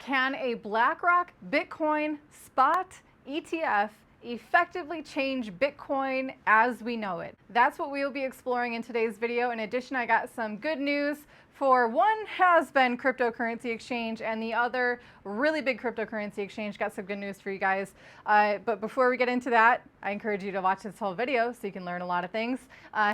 Can a BlackRock Bitcoin spot ETF effectively change Bitcoin as we know it? That's what we will be exploring in today's video. In addition, I got some good news for one has-been cryptocurrency exchange and the other really big cryptocurrency exchange. Got some good news for you guys. But before we get into that, I encourage you to watch this whole video so you can learn a lot of things.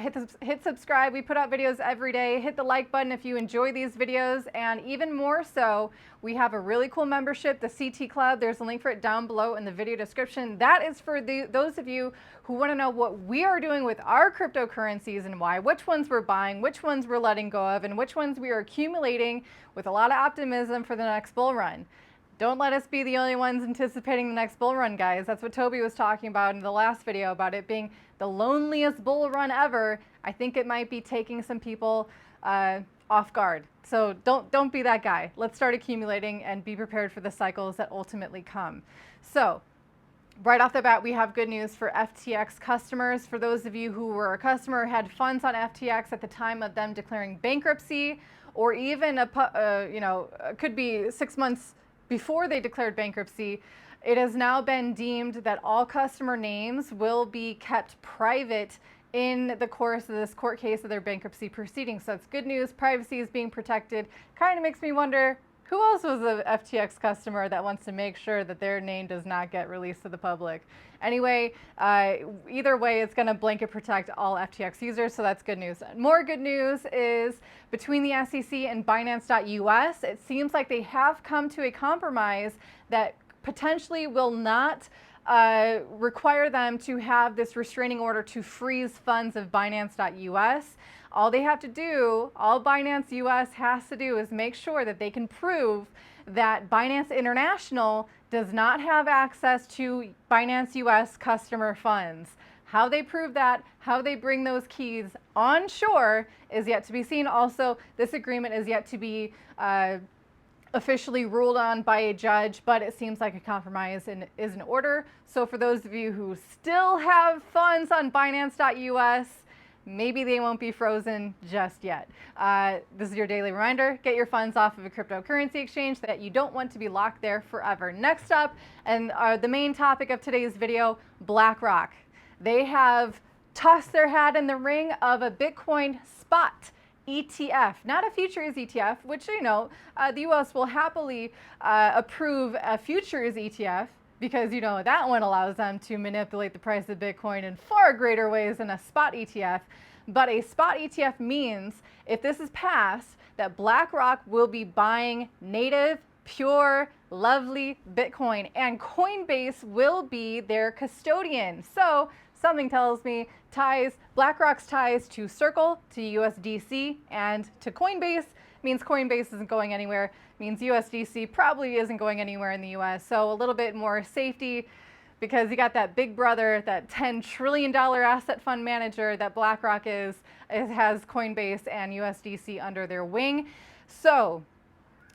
Hit subscribe. We put out videos every day. Hit the like button if you enjoy these videos. And even more so, we have a really cool membership, the CT Club. There's a link for it down below in the video description. That is for those of you who want to know what we are doing with our cryptocurrencies and why, which ones we're buying, which ones we're letting go of, and which ones we are accumulating with a lot of optimism for the next bull run. Don't let us be the only ones anticipating the next bull run, guys. That's what Toby was talking about in the last video about it being the loneliest bull run ever. I think it might be taking some people off guard. So don't be that guy. Let's start accumulating and be prepared for the cycles that ultimately come. So right off the bat, we have good news for FTX customers. For those of you who were a customer, had funds on FTX at the time of them declaring bankruptcy, or even could be 6 months before they declared bankruptcy, it has now been deemed that all customer names will be kept private in the course of this court case of their bankruptcy proceedings. So it's good news. Privacy is being protected. Kind of makes me wonder, who else was a FTX customer that wants to make sure that their name does not get released to the public? Anyway, either way, it's going to blanket protect all FTX users, so that's good news. More good news is between the SEC and Binance.us, it seems like they have come to a compromise that potentially will not require them to have this restraining order to freeze funds of Binance.us. All they have to do, all Binance US has to do, is make sure that they can prove that Binance International does not have access to Binance US customer funds. How they prove that, how they bring those keys on shore is yet to be seen. Also, this agreement is yet to be officially ruled on by a judge, but it seems like a compromise is in order. So for those of you who still have funds on Binance.us, maybe they won't be frozen just yet. This is your daily reminder. Get your funds off of a cryptocurrency exchange that you don't want to be locked there forever. Next up, and the main topic of today's video, BlackRock. They have tossed their hat in the ring of a Bitcoin spot ETF, not a futures ETF, which, the US will happily approve a futures ETF because, that one allows them to manipulate the price of Bitcoin in far greater ways than a spot ETF. But a spot ETF means, if this is passed, that BlackRock will be buying native, pure, lovely Bitcoin, and Coinbase will be their custodian. So something tells me BlackRock's ties to Circle, to USDC, and to Coinbase means Coinbase isn't going anywhere, means USDC probably isn't going anywhere in the US. So a little bit more safety, because you got that big brother, that $10 trillion asset fund manager that BlackRock has Coinbase and USDC under their wing. So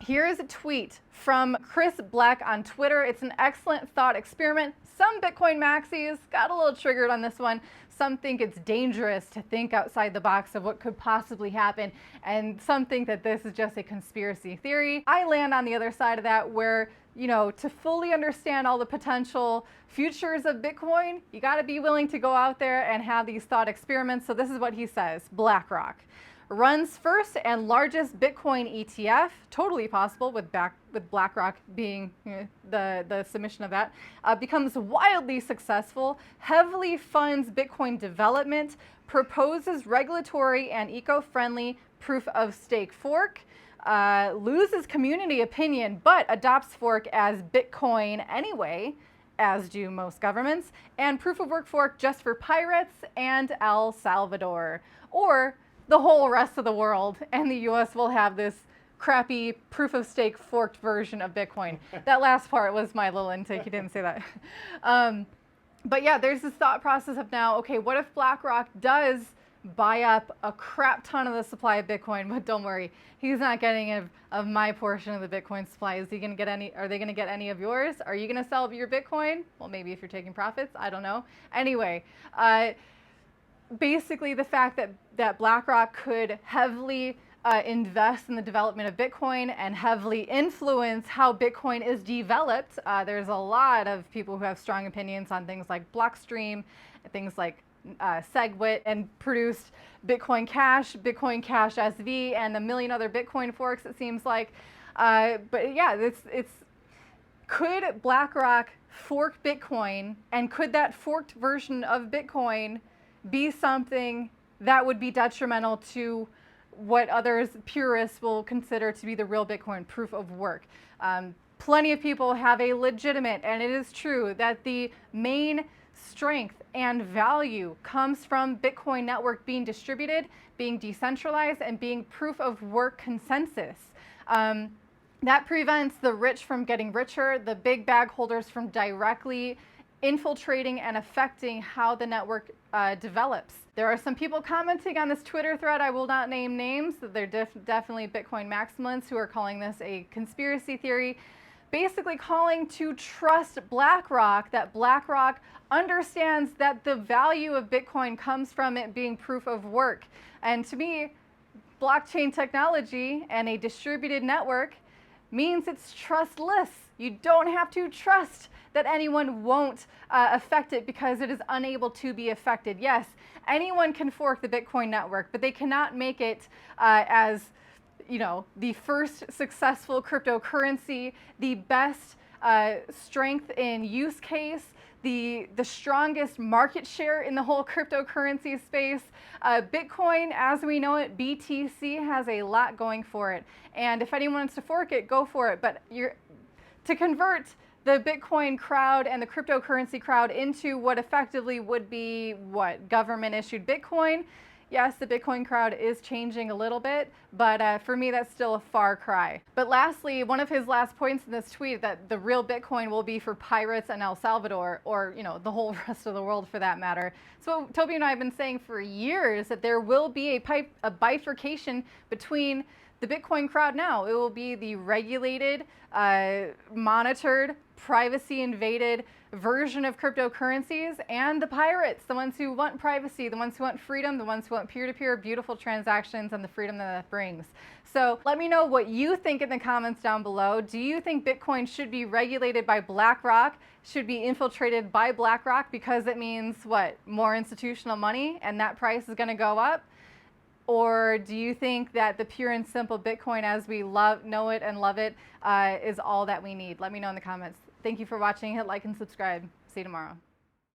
here is a tweet from Chris Black on Twitter. It's an excellent thought experiment. Some Bitcoin maxis got a little triggered on this one. Some think it's dangerous to think outside the box of what could possibly happen, and some think that this is just a conspiracy theory. I land on the other side of that, where, to fully understand all the potential futures of Bitcoin, you got to be willing to go out there and have these thought experiments. So this is what he says. BlackRock runs first and largest Bitcoin ETF, totally possible with BlackRock being the submission of that, becomes wildly successful, heavily funds Bitcoin development, proposes regulatory and eco-friendly proof of stake fork, loses community opinion but adopts fork as Bitcoin anyway, as do most governments, and proof of work fork just for pirates and El Salvador, or the whole rest of the world, and the US will have this crappy proof of stake forked version of Bitcoin. That last part was my little intake. He didn't say that. But yeah, there's this thought process of now, okay, what if BlackRock does buy up a crap ton of the supply of Bitcoin? But don't worry, he's not getting of my portion of the Bitcoin supply. Is he going to get any? Are they going to get any of yours? Are you going to sell your Bitcoin? Well, maybe if you're taking profits, I don't know. Anyway, basically the fact that BlackRock could heavily invest in the development of Bitcoin and heavily influence how Bitcoin is developed. There's a lot of people who have strong opinions on things like Blockstream, things like SegWit, and produced Bitcoin Cash SV, and a million other Bitcoin forks, it seems like. But yeah, it's could BlackRock fork Bitcoin, and could that forked version of Bitcoin be something that would be detrimental to what others, purists, will consider to be the real Bitcoin proof of work? Plenty of people have a legitimate, and it is true, that the main strength and value comes from Bitcoin network being distributed, being decentralized, and being proof of work consensus. That prevents the rich from getting richer, the big bag holders from directly infiltrating and affecting how the network develops. There are some people commenting on this Twitter thread, I will not name names, they're definitely Bitcoin maximalists, who are calling this a conspiracy theory, basically calling to trust BlackRock, that BlackRock understands that the value of Bitcoin comes from it being proof of work. And to me, blockchain technology and a distributed network means it's trustless. You don't have to trust that anyone won't affect it because it is unable to be affected. Yes, anyone can fork the Bitcoin network, but they cannot make it as, you know, the first successful cryptocurrency, the best strength in use case, the strongest market share in the whole cryptocurrency space. Bitcoin, as we know it, BTC, has a lot going for it. And if anyone wants to fork it, go for it. But to convert the Bitcoin crowd and the cryptocurrency crowd into what effectively would be government-issued Bitcoin. Yes, the Bitcoin crowd is changing a little bit, but for me, that's still a far cry. But lastly, one of his last points in this tweet, that the real Bitcoin will be for pirates in El Salvador, or, you know, the whole rest of the world for that matter. So Toby and I have been saying for years that there will be a bifurcation between the Bitcoin crowd now. It will be the regulated, monitored, privacy invaded version of cryptocurrencies, and the pirates, the ones who want privacy, the ones who want freedom, the ones who want peer-to-peer beautiful transactions and the freedom that brings. So let me know what you think in the comments down below. Do you think Bitcoin should be regulated by BlackRock, should be infiltrated by BlackRock because it means what? More institutional money, and that price is going to go up? Or do you think that the pure and simple Bitcoin as we know it and love it is all that we need? Let me know in the comments. Thank you for watching. Hit like and subscribe. See you tomorrow.